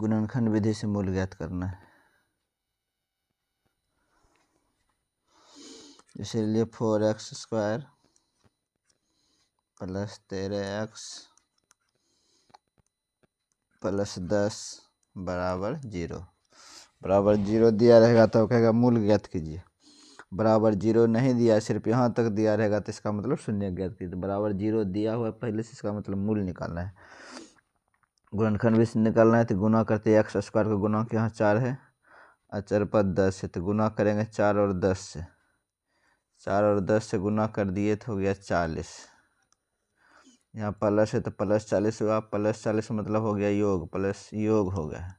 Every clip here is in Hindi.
गुणनखंड विधि से मूल ज्ञात करना है। इसीलिए 4x² प्लस 13x प्लस 10 बराबर 0 दिया रहेगा तो कहेगा मूल ज्ञात कीजिए। बराबर 0 नहीं दिया, सिर्फ यहाँ तक दिया रहेगा तो इसका मतलब शून्य ज्ञात कीजिए। बराबर 0 दिया हुआ है पहले से, इसका मतलब मूल निकालना है। गुणनखंड भी निकालना है तो गुना करते x² का गुना के यहाँ 4 है, अचर पद 10 है तो गुना करेंगे 4 और 10 से। 4 और 10 से गुना कर दिए तो हो गया 40। यहाँ प्लस है तो प्लस 40 हुआ, प्लस 40 मतलब हो गया योग, प्लस योग हो गया।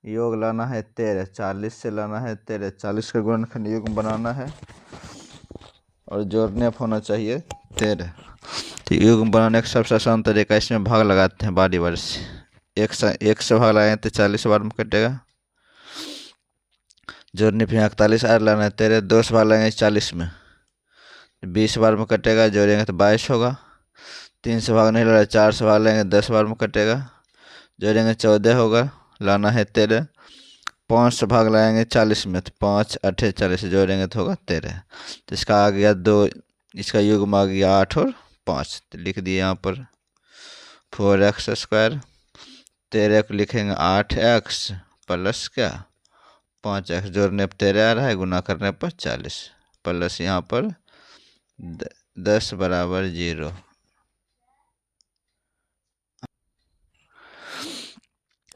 योग लाना है 13, 40 से लाना है 13, 40 का गुणनखंड योग बनाना है और जोड़ने होना चाहिए 13। तो योग बनाने का सबसे आसान तरीका, इसमें भाग लगाते हैं बारी बारी से। एक से भाग लगाएंगे तो 40 बार में कटेगा। जोड़ने पे 41 आर लाना है 13, 2 से भाग लगाएंगे 40 में 20 बार में कटेगा। जोड़ेंगे तो 22 होगा। 3 से भाग नहीं ला रहा है, 4 से भाग लेंगे 10 बार में कटेगा। जोड़ेंगे 14 होगा, लाना है 13। 5 से भाग लगाएंगे 40 में तो 5 8 40 से जोड़ेंगे तो होगा 13। तो इसका आ गया 2, इसका युग्म आ गया 8 और 5। तो लिख दिए यहाँ पर 4x²। 13 को लिखेंगे 8x प्लस क्या 5x, जोड़ने पर 13 आ रहा है, गुना करने पर 40 प्लस यहाँ पर 10 बराबर 0।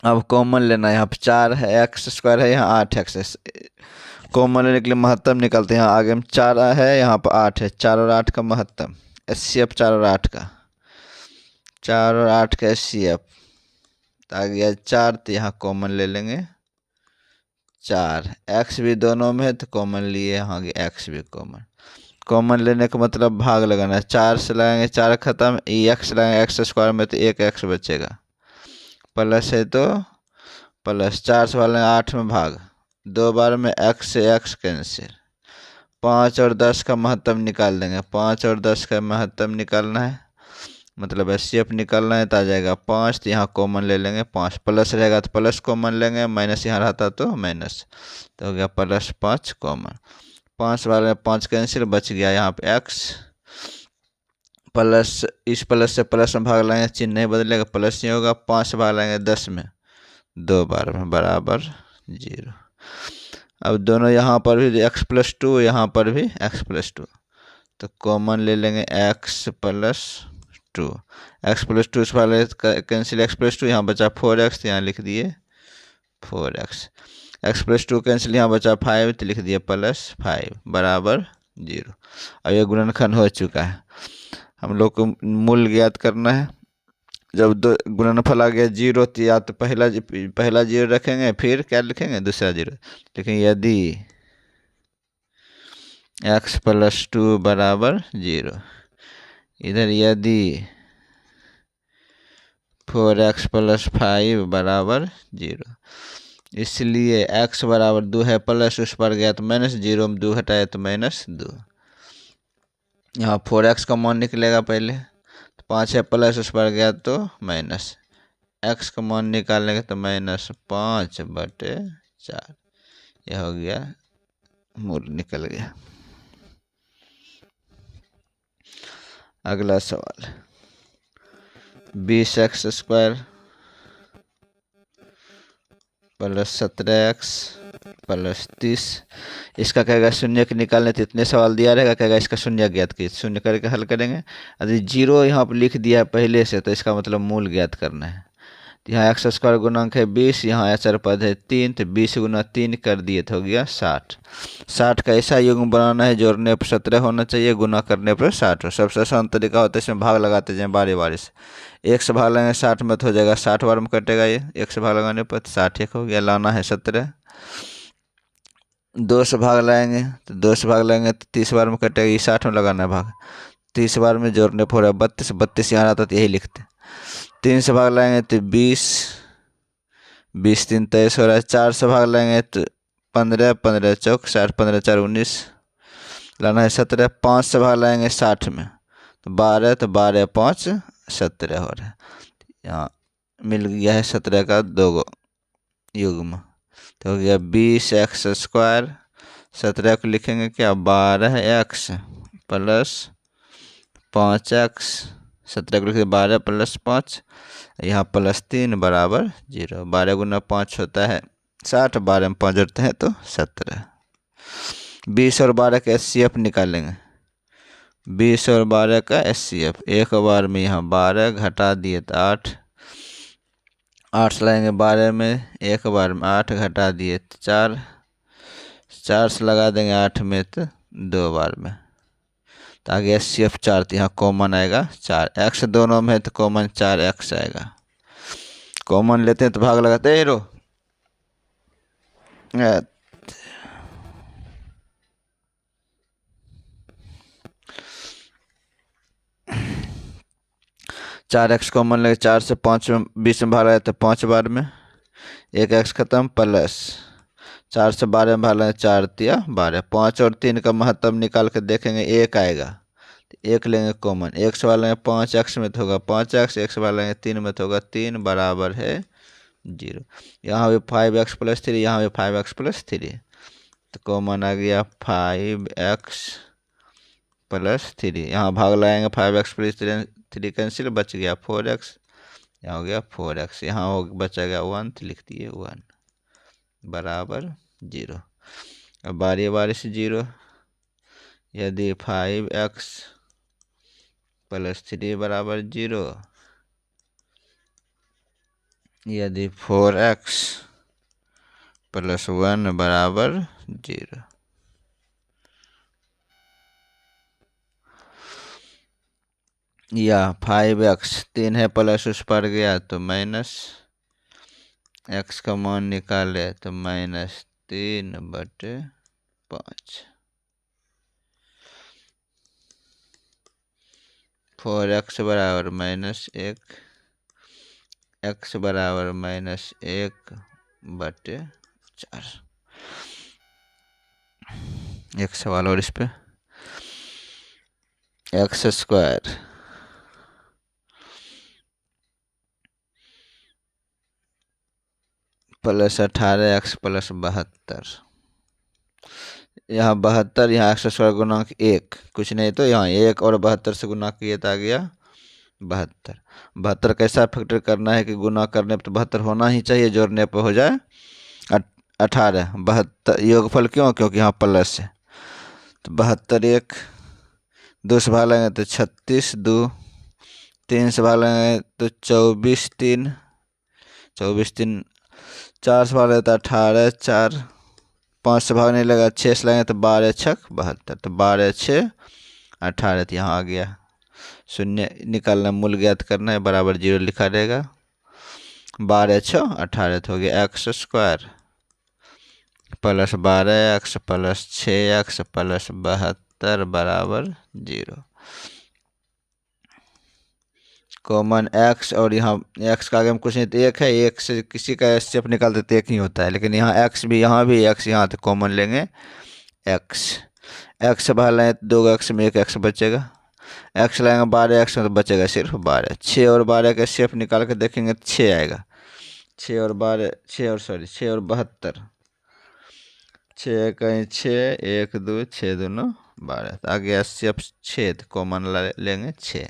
अब कॉमन लेना है, यहाँ पर 4 है, x² है, यहाँ 8x है। कॉमन लेने के लिए महत्तम निकालते हैं। यहाँ आगे में 4 है, यहाँ पर 8 है। 4 और 8 का महत्तम HCF 4 और 8 का, 4 और 8 का HCF आ गया 4। तो यहाँ कॉमन ले लेंगे 4। x भी दोनों में है तो कॉमन लिए, यहाँ x भी कॉमन। कॉमन लेने का मतलब भाग लगाना है। 4 से लगाएंगे 4 खत्म, x लगाएंगे x² में तो 1 x बचेगा। प्लस है तो प्लस, 4 से वाले 8 में भाग, 2 बार में x से x कैंसिल। 5 और 10 का महत्तम निकाल देंगे। 5 और 10 का महत्तम निकालना है, मतलब HCF निकालना है तो आ जाएगा 5। तो यहाँ कॉमन ले लेंगे 5, प्लस रहेगा तो प्लस कॉमन लेंगे, माइनस यहाँ रहता तो माइनस, तो हो गया +5 कॉमन। 5 वाले में 5 कैंसिल, बच गया यहाँ पे x प्लस, इस प्लस से प्लस में भाग लाएंगे, चिन्ह नहीं बदलेगा, प्लस ही होगा। 5 से भाग लाएंगे 10 में 2 बार में बराबर 0। अब दोनों यहाँ पर भी x+2, यहाँ पर भी x+2, तो कॉमन ले लेंगे x+2। x+2 से वाले कैंसिल, x+2 यहाँ बचा 4x, यहाँ लिख दिए 4x। x+2 कैंसिल, यहाँ बचा 5 तो लिख दिए +5 बराबर 0। अब ये गुणनखंड हो चुका है। हम लोग को मूल ज्ञात करना है। जब दो गुणनफल आ गया 0 तो या तो पहला 0 रखेंगे, फिर क्या लिखेंगे दूसरा 0। लेकिन यदि x+2 बराबर 0, इधर यदि 4x + 5 बराबर 0, इसलिए x बराबर 2 है, प्लस उस पर गया तो -0 में 2 हटाए तो -2। यहाँ 4x का मान निकलेगा पहले, तो 5 है, प्लस उस पर गया तो माइनस। x का मान निकालेंगे तो -5/4, यह हो गया मूल निकल गया। अगला सवाल 20x² + 17x + 30, इसका कहेगा शून्य के निकालने, तो इतने सवाल दिया रहेगा, कहेगा इसका शून्य ज्ञात कीजिए। शून्य करके हल करेंगे। यदि 0 यहाँ पर लिख दिया है पहले से, तो इसका मतलब मूल ज्ञात करना है। तो यहाँ x² गुणांक है 20, यहाँ अचर पद है 3, तो 20 गुना 3 कर दिए तो हो गया 60। 60 का ऐसा युग्म बनाना है, जोड़ने पर 17 होना चाहिए, गुना करने पर 60 हो। सबसे आसान तरीका होता है, इसमें भाग लगाते जाए बारी बारी से। 1 से भाग लगाएंगे 60 में तो हो जाएगा 60 बार में कटेगा ये, 1 से भाग लगाने पर 60 हो गया, लाना है 17। 2 से भाग लाएंगे तो 2 से भाग लाएंगे तो 30 बार में कटेगा, ये 60 में लगाना है भाग। 30 बार में जोड़ने पर हो रहा है 32, 32 यहाँ आता तो यही लिखते। 3 से भाग लाएंगे तो 20, 20 3 23 हो रहा है। 4 से भाग लाएंगे तो 15, 15 चौक 60, 15 4 19, लाना है 17। 5 से भाग लाएंगे 60 में तो 12, तो 12 5 17 हो रहा है। यहाँ मिल गया है 17 का 2 गो युग्म। तो हो गया 20x²। 17 को लिखेंगे क्या, 12x प्लस 5x। 17 को लिखेंगे 12 प्लस 5, यहाँ +3 बराबर 0। 12 गुना 5 होता है 60, 12 में 5 जोड़ते हैं तो 17। 20 और 12 का HCF निकालेंगे। 20 और 12 का HCF, एक बार में यहाँ 12 घटा दिए तो 8, 8 से लगाएंगे 12 में, एक बार में 8 घटा दिए तो 4, 4 से लगा देंगे 8 में तो 2 बार में, तो आगे HCF 4, तो यहाँ कॉमन आएगा 4। x दोनों में है तो कॉमन 4x आएगा। कॉमन लेते हैं तो भाग लगाते हैं रो। 4x कॉमन लगे, 4 से 5 में 20 में भाग लगाए तो 5 बार में, एक x खत्म, प्लस 4 से 12 में भाग लगाए 4 तिया 12। 5 और 3 का महत्तम निकाल के देखेंगे 1 आएगा, तो 1 लेंगे कॉमन। 1 से भाग लेंगे 5x में तो होगा 5x, 1 से भाग लेंगे 3 में तो होगा 3 बराबर है 0। यहाँ भी 5x + 3, यहाँ भी 5x + 3, तो कॉमन आ गया 5x + 3। यहाँ भाग लगाएंगे 5x + 3 कैंसिल, बच गया 4x, यहाँ हो गया 4x, यहाँ हो बचा गया 1, तो लिख दिए 1 बराबर 0। अब बारी बारी से 0, यदि 5x + 3 बराबर 0, यदि 4x + 1 बराबर 0, या 5x 3 है प्लस उस पर गया तो माइनस, x का मान निकाले तो -3/5। 4x बराबर -1, x बराबर -1/4। एक सवाल और इस पे, x² + 18x + 72। यहाँ 72, यहाँ x² गुणांक 1, कुछ नहीं तो यहाँ 1 और 72 से गुना किए तो आ गया 72। 72 कैसा फैक्टर करना है कि गुना करने पर तो 72 होना ही चाहिए, जोड़ने पर हो जाए 18। 72 योगफल क्यों, क्योंकि यहाँ प्लस है, तो 72 1, 2 से भाग लेंगे तो 36 2, 3 से भाग लेंगे तो 24 3, 24 3, 4 से भाग लेंगे तो 18 4, 5 से भाग नहीं लगा, 6 से लगेंगे तो 12 6 72, तो 12 6 18, तो यहाँ आ गया। शून्य निकालना, मूल ज्ञात करना है, बराबर 0 लिखा रहेगा। 12 6 18, तो हो गया x² + 12x + 6x + 72 बराबर 0। कॉमन x, और यहाँ x का आगे में कुछ नहीं तो 1 है, 1 से किसी का स्टेप निकालते तो 1 ही होता है, लेकिन यहाँ x भी, यहाँ भी x, यहाँ तो कॉमन लेंगे x। x से बाहर लाएँ तो 2x में 1x बचेगा, x लाएंगे 12x में तो बचेगा सिर्फ 12। 6 और 12 का शेप निकाल के देखेंगे तो 6 आएगा। 6 और 12, 6 और 72, 6 कहीं 6, 1 2 6 दूनो 12, तो आगे शेप 6, तो कॉमन लेंगे 6।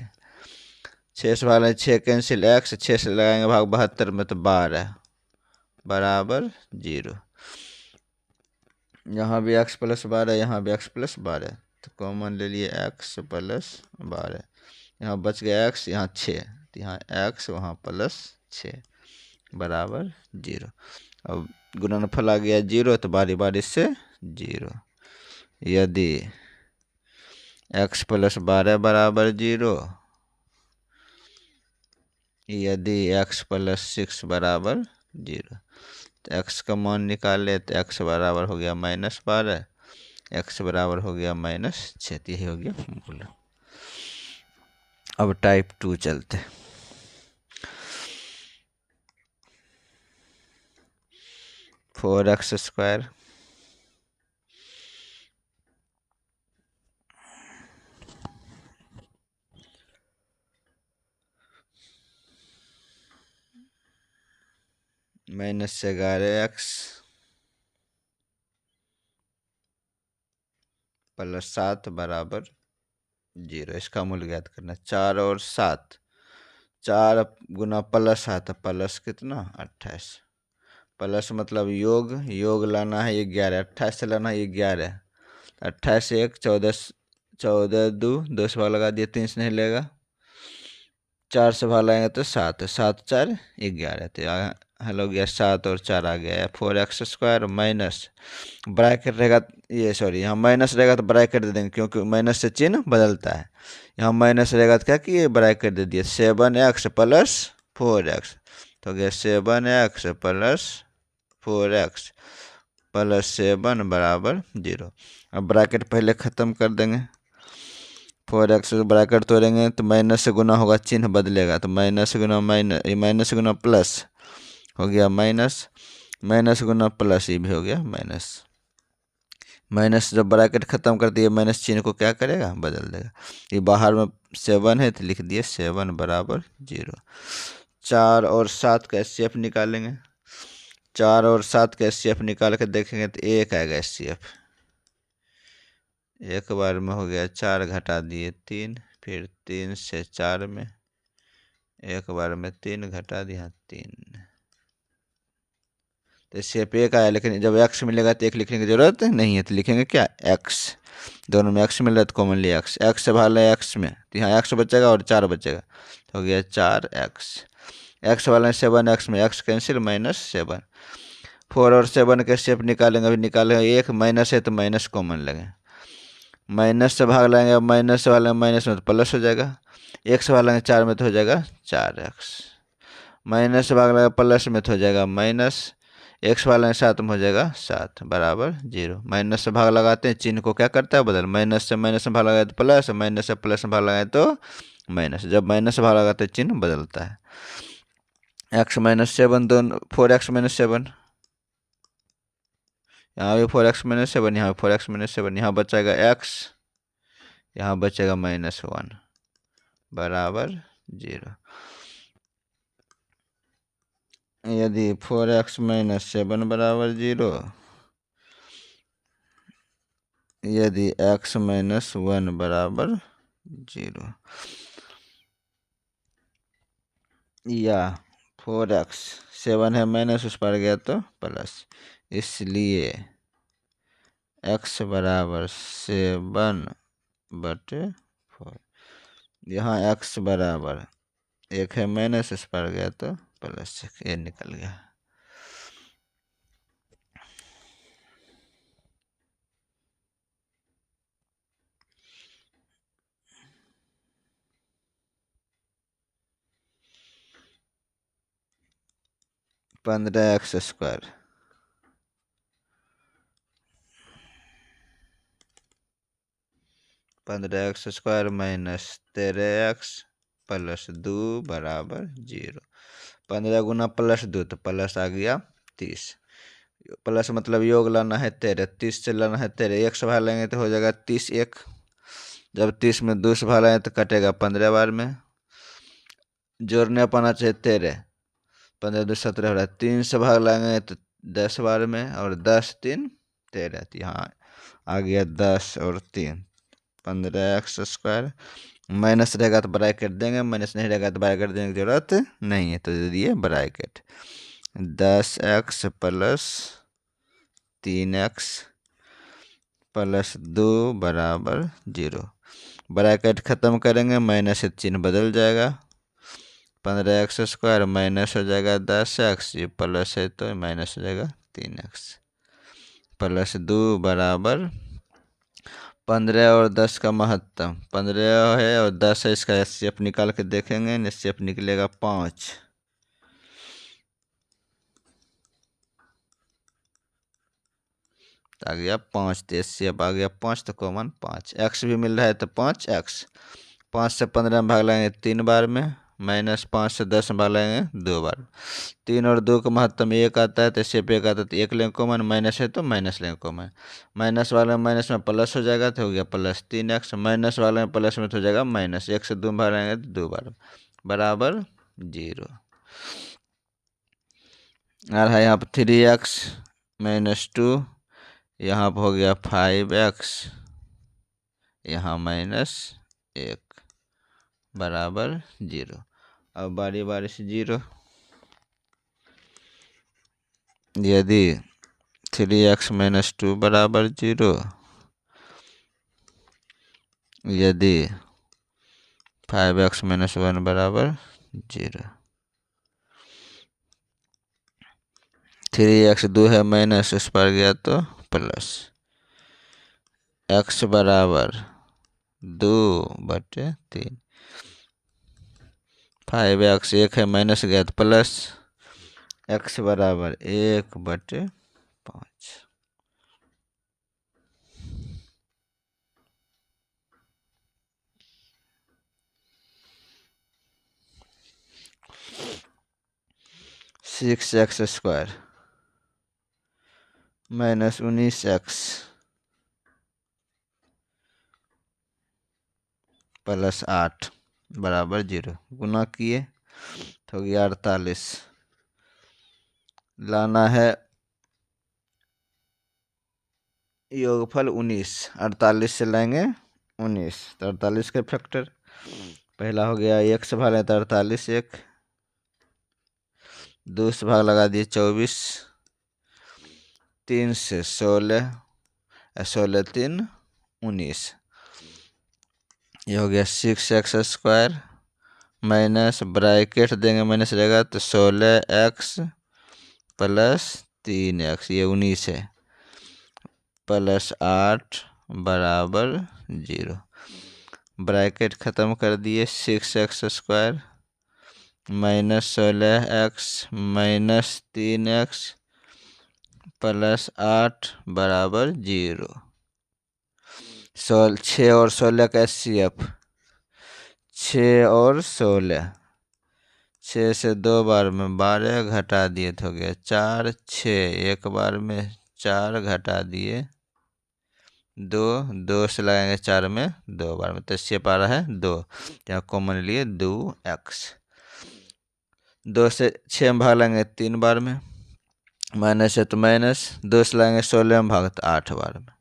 6 से भाग लेंगे 6 कैंसिल, x 6 से लगाएंगे भाग 72 में तो 12 बराबर 0। यहाँ भी x + 12, यहाँ भी x + 12, तो कॉमन ले लिए x + 12, यहाँ बच गया x, यहाँ 6, तो यहाँ x वहाँ +6 बराबर 0। अब गुणनफल आ गया 0, तो बारी बारी से 0। यदि x + 12 बराबर 0, यदि x + 6 बराबर 0, तो x का मान निकाले तो x बराबर हो गया -12, x बराबर हो गया -6, यही हो गया मूल। अब टाइप 2 चलते, 4x² -11x + 7 बराबर 0। इसका मूल्य ज्ञात करना। 4 और 7, 4 गुना +7, प्लस कितना 28। प्लस मतलब योग लाना है 11, 28 से लाना है 11, 28 से 1 14, 14 2 2 से भाग लगा दिया, 3 से नहीं लेगा, 4 से भाग लगाएंगे तो 7, 7 4 11, तो हल हो गया 7 और 4 आ गया 4x² माइनस ब्रैकेट रहेगा, ये सॉरी यहाँ माइनस रहेगा तो ब्रैकेट दे देंगे क्योंकि माइनस से चिन्ह बदलता है। यहाँ माइनस रहेगा तो क्या किए ब्रैकेट दे दिए, 7x + 4x, तो हो गया 7x + 4x + 7 बराबर 0। अब ब्रैकेट पहले ख़त्म कर देंगे, 4x ब्रैकेट तोड़ेंगे तो माइनस से गुना होगा, चिन्ह बदलेगा, तो माइनस गुना माइनस, ये माइनस गुना प्लस हो गया माइनस, माइनस गुना प्लस ये भी हो गया माइनस। माइनस जब ब्रैकेट ख़त्म कर दिए माइनस चिन्ह को क्या करेगा बदल देगा। ये बाहर में 7 है तो लिख दिए 7 बराबर 0। 4 और 7 का एचसीएफ निकालेंगे। 4 और 7 का एचसीएफ निकाल कर देखेंगे तो 1 आएगा एचसीएफ। एक बार में हो गया 4 घटा दिए 3, फिर 3 से 4 में, एक बार में 3 घटा दिया 3, तो एचसीएफ 1 आया। लेकिन जब x मिलेगा तो 1 लिखने की जरूरत नहीं है, तो लिखेंगे क्या x, दोनों में x मिल रहा है तो कॉमन लिया x से भाग लिया x में, तो यहाँ x बचेगा और 4 बचेगा, तो हो गया 4x। x वाला 7x में x कैंसिल -7। 4 और 7 के शेप निकालेंगे, अभी निकालेंगे, एक माइनस है तो माइनस कॉमन लगे, माइनस से भाग लाएंगे, माइनस वाले माइनस में तो प्लस हो जाएगा, एक से भाग लाएंगे 4 में तो हो जाएगा 4x, माइनस से भाग लाएंगे प्लस में तो हो जाएगा माइनस, एक से भाग लाएंगे 7 में हो जाएगा 7 बराबर 0। माइनस से भाग लगाते हैं, चिन्ह को क्या करता है बदल, माइनस में भाग लगाए तो प्लस, माइनस से प्लस में भाग लगाए तो माइनस, जब माइनस से भाग लगाते हैं चिन्ह बदलता है। x -7 दोनों 4x -7, यहाँ भी 4x -7, यहाँ भी 4x -7, यहाँ बचेगा x, यहाँ बचेगा -1 बराबर 0। यदि 4x -7 बराबर 0, यदि x -1 बराबर 0, या 4x 7 है माइनस उस पर गया तो प्लस, इसलिए x बराबर 7/4, यहाँ x बराबर 1 है माइनस इस पर गया तो प्लस, ये निकल गया। (15x²) 15x² -13x + 2 बराबर 0। 15 गुना +2 तो प्लस आ गया 30, प्लस मतलब योग लाना है 13, 30 से लाना है 13, 1 से भाग लेंगे तो हो जाएगा 30 1, जब 30 में 2 से भाग लेंगे तो कटेगा 15 बार में, जोड़ने पाना चाहिए 13, 15 2 17 हो रहा है, 3 से भाग लेंगे तो 10 बार में, और 10 3 13, तो यहाँ आ गया 10 और 3 15x², माइनस रहेगा तो ब्रैकेट देंगे, माइनस नहीं रहेगा तो ब्रैकेट देने की जरूरत नहीं है, तो दे दिए ब्रैकेट 10x + 3x + 2 बराबर 0। ब्रैकेट ख़त्म करेंगे, माइनस से चिन्ह बदल जाएगा, 15x² माइनस हो जाएगा 10x, ये प्लस है तो माइनस हो जाएगा 3x + 2 बराबर 15 और 10 का महत्तम 15 है और 10 है, इसका एचसीएफ निकाल के देखेंगे, एचसीएफ निकलेगा 5, आ गया 5, तो एचसीएफ आ गया 5, तो कॉमन 5, x भी मिल रहा है तो 5x, 5 से 15 में भाग लाएंगे 3 बार में, -5 से 10 में भाग लाएंगे 2 बार, 3 और 2 का महत्तम 1 आता है, तो एचसीएफ 1 आता है तो 1 लेंगे कॉमन, माइनस है तो माइनस लेंगे कॉमन, माइनस वाले में माइनस में प्लस हो जाएगा तो हो गया +3x, माइनस वाले में प्लस में तो हो जाएगा माइनस, 1 से 2 में भाग लाएंगे तो 2 बार बराबर 0। आ रहा है यहाँ पर 3x माइनस 2, यहाँ पर हो गया 5x, यहाँ -1 बराबर 0। अब बारी बारी से 0। यदि 3x माइनस 2 बराबर 0, यदि 5x माइनस 1 बराबर 0। 3x 2 है माइनस, उस पर गया तो प्लस, x बराबर 2/3। 5x 1 है माइनस गया तो प्लस, x बराबर 1/5। 6x² माइनस 19x प्लस 8 बराबर 0। गुना किए तो गया 48। लाना है योगफल 19। 48 से लाएंगे 19, तो 48 के फैक्टर पहला हो गया 1 से भाग लें तो 48, 1 2 से भाग लगा दिए 24, 3 से 16, 16 3 19। ये हो गया 6x² माइनस ब्रैकेट देंगे, माइनस रहेगा तो 16x प्लस 3x, ये 19 है, प्लस 8 बराबर 0। ब्रैकेट ख़त्म कर दिए। 6x² minus 16x minus 3x plus 8 बराबर 0। 6 और 16 का HCF, 6 और 16, 6 से 2 बार में 12 घटा दिए तो हो गया 4, 6 एक बार में 4 घटा दिए 2, 2 से लगाएंगे 4 में 2 बार में, तो शेप आ रहा है 2, यहाँ कॉमन लिए 2x। 2 से 6 में भाग लेंगे 3 बार में, माइनस है तो माइनस, 2 से लाएंगे 16 में भाग तो 8 बार में,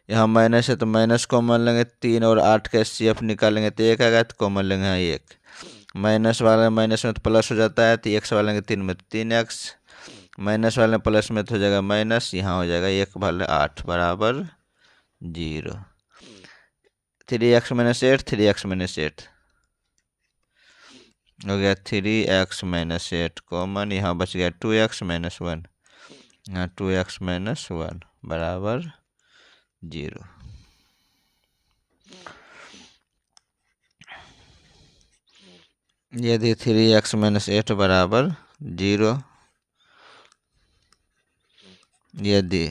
यहाँ माइनस है तो माइनस कॉमन लेंगे, 3 और 8 का HCF निकालेंगे तो 1 आएगा, तो कॉमन लेंगे यहाँ 1। माइनस वाले माइनस में तो प्लस हो जाता है, तो x वाले लेंगे 3 में तो 3x, माइनस वाले प्लस में तो हो जाएगा माइनस, यहाँ हो जाएगा 1 भाले 8 बराबर 0। 3x माइनस 8, 3x माइनस 8 हो गया 3x माइनस 8 कॉमन, यहाँ बच गया 2x माइनस 1, यहाँ 2x माइनस 1 बराबर 0। यदि 3x माइनस 8 बराबर 0, यदि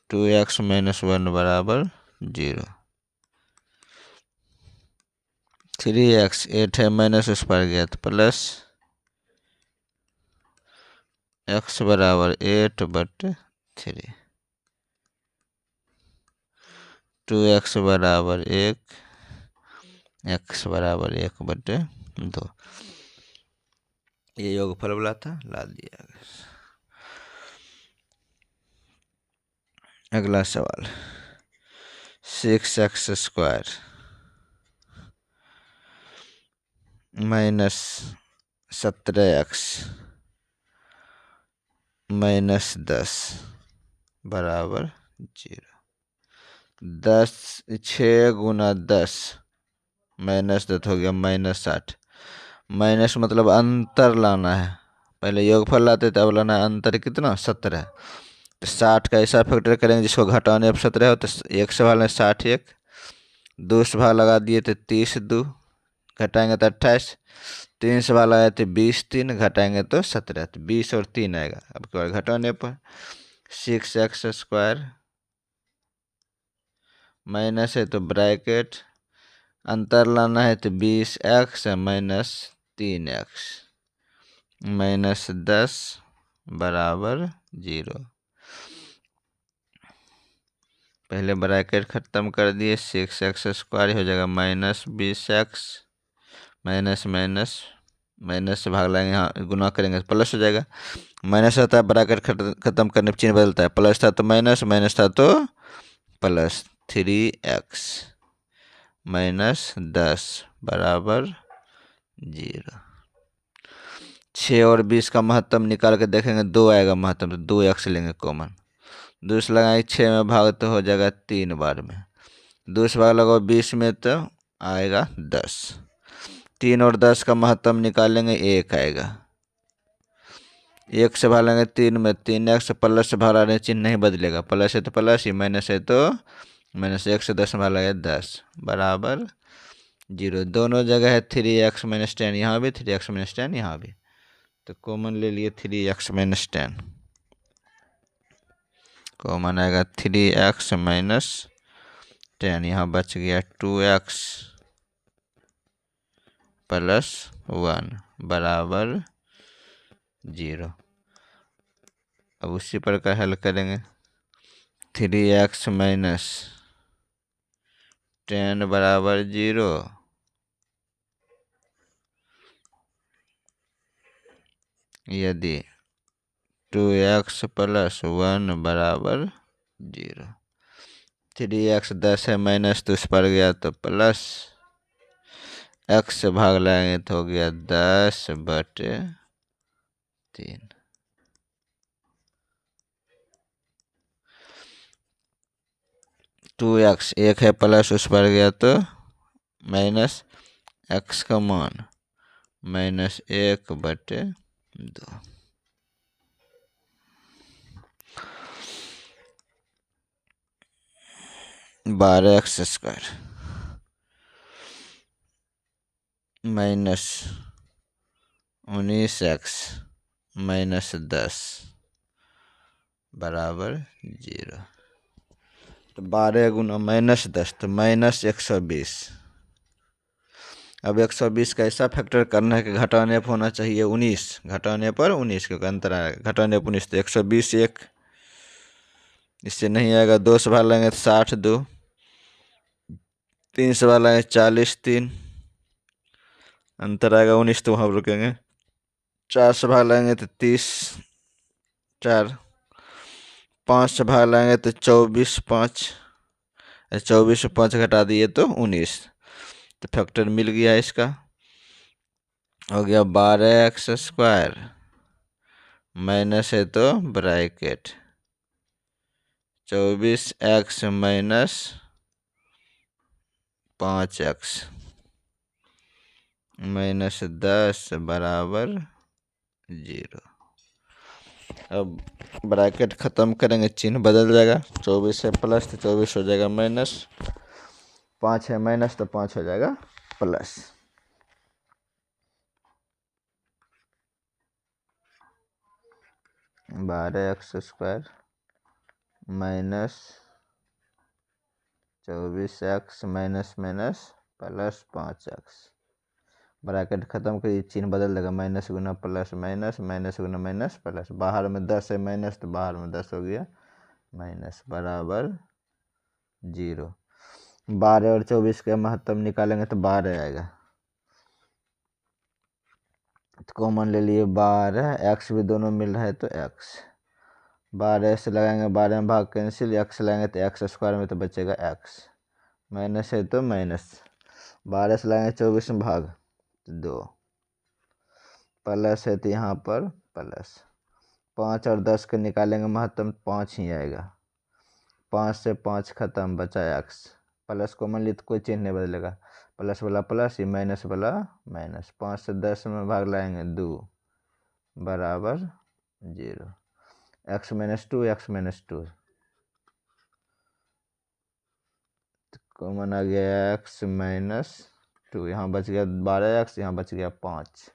2x माइनस 1 बराबर 0, 3x 8 है माइनस, उस पर गया तो प्लस, x बराबर 8/3, 2x बराबर 1, x बराबर 1/2। ये योगफल वाला था, ला दिया। अगला सवाल 6x² माइनस 17x माइनस 10 बराबर 0। 10 6 गुना 10 माइनस 10 हो गया -60। माइनस मतलब अंतर लाना है, पहले योगफल लाते थे, अब लाना है अंतर कितना 17। तो 60 का ऐसा फैक्टर करेंगे जिसको घटाने पर 17 हो, तो 1 से भाग लें 60, 1 2 से भाग लगा दिए तो 30 2 घटाएंगे तो 28, 3 से भाग लगाए तो 20 3 घटाएंगे तो 17, तो 20 और 3 आएगा। अब के बाद घटाने पर 6x² माइनस है तो ब्रैकेट अंतर लाना है तो 20x माइनस 3x माइनस 10 बराबर 0। पहले ब्रैकेट ख़त्म कर दिए, 6x² हो जाएगा -20x माइनस माइनस माइनस से भाग लाएंगे, यहाँ गुना करेंगे तो प्लस हो जाएगा। माइनस रहता है ब्रैकेट खत्म करने पर चिन्ह बदलता है, प्लस था तो माइनस, माइनस था तो प्लस। 3x माइनस 10 बराबर 0। 6 और 20 का महत्तम निकाल के देखेंगे, 2 आएगा महत्तम, तो 2x लेंगे कॉमन। 2 से लगाएंगे 6 में भाग तो हो जाएगा 3 बार में। 2 से भाग लगाओ 20 में तो आएगा 10। 3 और 10 का महत्तम निकालेंगे, 1 आएगा। 1 से भाग लेंगे 3 में, 3x प्लस से भाग लाने चिन्ह नहीं बदलेगा, प्लस है तो प्लस ही, माइनस है तो माइनस। 1 से 10 में भाग लगे 10 बराबर 0। दोनों जगह है 3x माइनस 10, यहाँ भी 3x माइनस 10 यहाँ भी, तो कॉमन ले लिए 3x माइनस 10। कॉमन आएगा 3x माइनस 10, यहाँ बच गया 2x प्लस 1 बराबर 0। अब उसी प्रकार हल करेंगे। 3x माइनस 10 बराबर 0, यदि 2x प्लस 1 बराबर 0। 3x 10 है माइनस, तो उस पर गया तो प्लस, x से भाग लाएंगे तो हो गया 10/3। 2x 1 है प्लस, उस पर गया तो माइनस, x का मान -1/2। 12x² माइनस 19x माइनस 10 बराबर 0। तो 12 गुना -10 तो -120। अब 120 का ऐसा फैक्टर करना है कि घटाने पर होना चाहिए 19, घटाने पर 19, क्योंकि अंतर आएगा, घटाने पर 19 तो 120 1, इससे नहीं आएगा। 2 से भाग लेंगे तो 60 2, 3 से भाग लेंगे 40 3, अंतर आएगा 19 तो वहाँ रुकेंगे। 4 से भाग लेंगे तो 30 4, 5 से भाग लेंगे तो 24 5, 24 से 5 घटा दिए तो 19, तो फैक्टर मिल गया इसका, हो गया 12x² माइनस है तो bracket 24x minus 5x minus 10 बराबर 0। अब ब्रैकेट ख़त्म करेंगे, चिन्ह बदल जाएगा, 24 है प्लस तो 24 हो जाएगा माइनस, 5 है माइनस तो 5 हो जाएगा प्लस। बारह x² minus 24x minus minus plus 5x। Bracket खत्म करिए, चिन्ह बदल देगा, माइनस गुना प्लस माइनस, माइनस गुना माइनस प्लस। बाहर में 10 है माइनस तो बाहर में 10 हो गया माइनस बराबर 0। 12 और 24 का महत्तम निकालेंगे तो 12 आएगा, तो कॉमन ले लिए 12, एक्स भी दोनों मिल रहा है तो एक्स। 12 से लगाएंगे, 12 में भाग कैंसिल, एक्स लगाएंगे तो x² में तो बचेगा x, माइनस है तो माइनस। 12 से लगाएंगे 24 में भाग तो 2, प्लस है तो यहाँ पर प्लस। 5 और 10 के निकालेंगे महत्तम, 5 ही आएगा। 5 से 5 खत्म, बचा x, प्लस कॉमन ली तो कोई चिन्ह नहीं बदलेगा, प्लस वाला प्लस ही, माइनस वाला माइनस। 5 से 10 में भाग लाएंगे 2 बराबर 0। x minus 2 x minus 2 common आ गया, x माइनस 2, यहाँ बच गया 12x, यहाँ बच गया 5,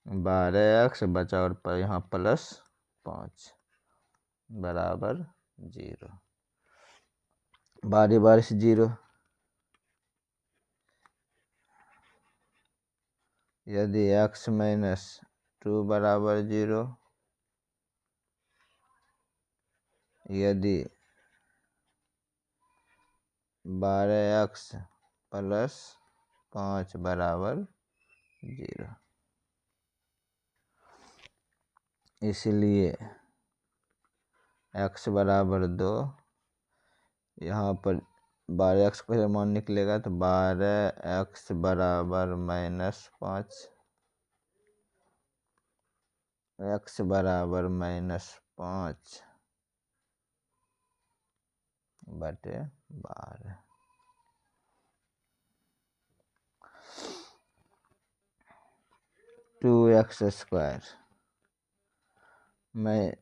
12x बचा और यहाँ प्लस 5 बराबर 0। बारी बारी से 0, यदि x माइनस 2 बराबर 0, यदि 12x प्लस 5 बराबर 0। इसलिए x बराबर 2, यहाँ पर 12x पहले मान निकलेगा तो 12x बराबर -5, x बराबर -5 बटे 12। टू एक्स स्क्वायर में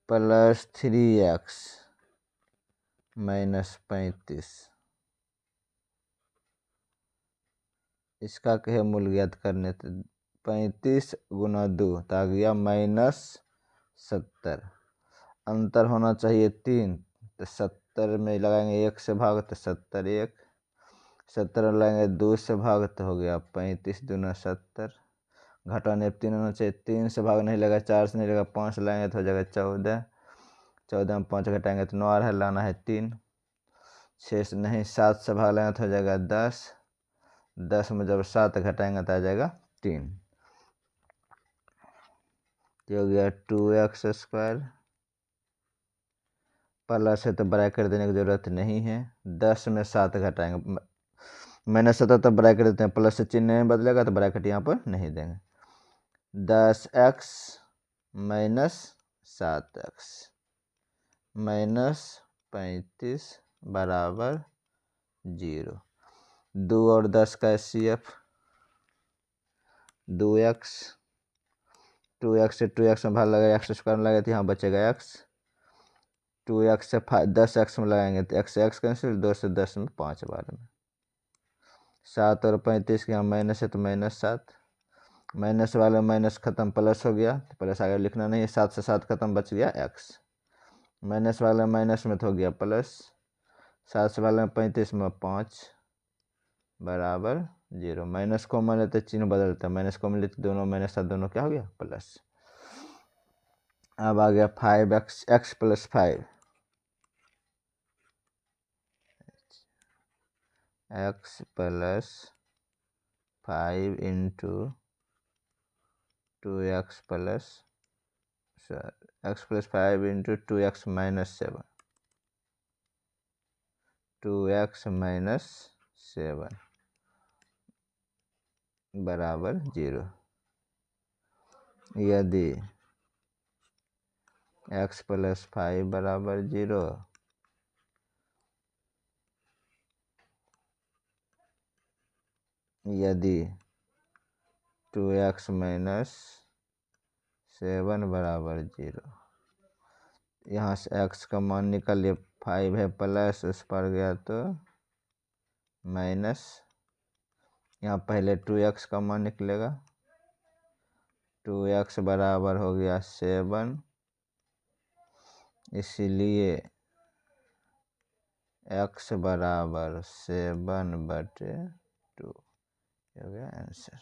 प्लस 3x -35, इसका कहे मूल ज्ञात करने तो 35 गुना 2 तो आ गया -70। अंतर होना चाहिए 3, तो 70 में लगाएंगे 1 से भाग तो 70 1, 70 में लगाएंगे 2 से भाग तो हो गया 35 दूना 70। घटाने 3 होना चाहिए, 3 से भाग नहीं लगा, 4 से नहीं लगा, 5 लाएंगे तो हो जाएगा 14, 14 में 5 घटाएंगे तो 9 आ रहा है, लाना है 3, 6 से नहीं 7 से भाग लेंगे तो हो जाएगा 10, 10 में जब 7 घटाएंगे तो आ जाएगा 3, तो हो गया 2x स्क्वायर। प्लस है तो ब्रैकेट देने की ज़रूरत नहीं है, 10 में 7 घटाएंगे, -70 तब ब्रैकेट देते हैं, प्लस से चिन्ह नहीं बदलेगा तो ब्रैकेट यहाँ पर नहीं देंगे। 10x - 7x -35 बराबर 0। 2 और 10 का HCF 2x, 2x से 2x में भाग लगाए, x स्क्वायर में लगाए तो यहाँ बचेगा x, 2x से 10x में लगाएंगे तो x से x कैंसिल, 2 से 10 में 5 बार में, 7 और 35 के यहाँ माइनस है तो -7, माइनस वाले माइनस खत्म, प्लस हो गया तो प्लस आगे लिखना नहीं है, 7 से 7 खत्म, बच गया x, माइनस वाले माइनस में तो हो गया प्लस, 7 से वाले में 35 में 5 बराबर 0। माइनस कॉमन लेते चिन्ह बदलता है, माइनस कॉमन लेते दोनों माइनस था, दोनों क्या हो गया प्लस। अब आ गया 5x, x + 5, x + 5 into 2x + x + 5 into 2x - 7, 2x - 7 बराबर 0। यदि x + 5 बराबर 0, यदि 2x - 7 बराबर 0, यहाँ से x का मान निकालिए, 5 है प्लस, उस पर गया तो माइनस, यहाँ पहले 2x का मान निकलेगा, 2x बराबर हो गया 7, इसलिए x बराबर 7/2 हो गया आंसर।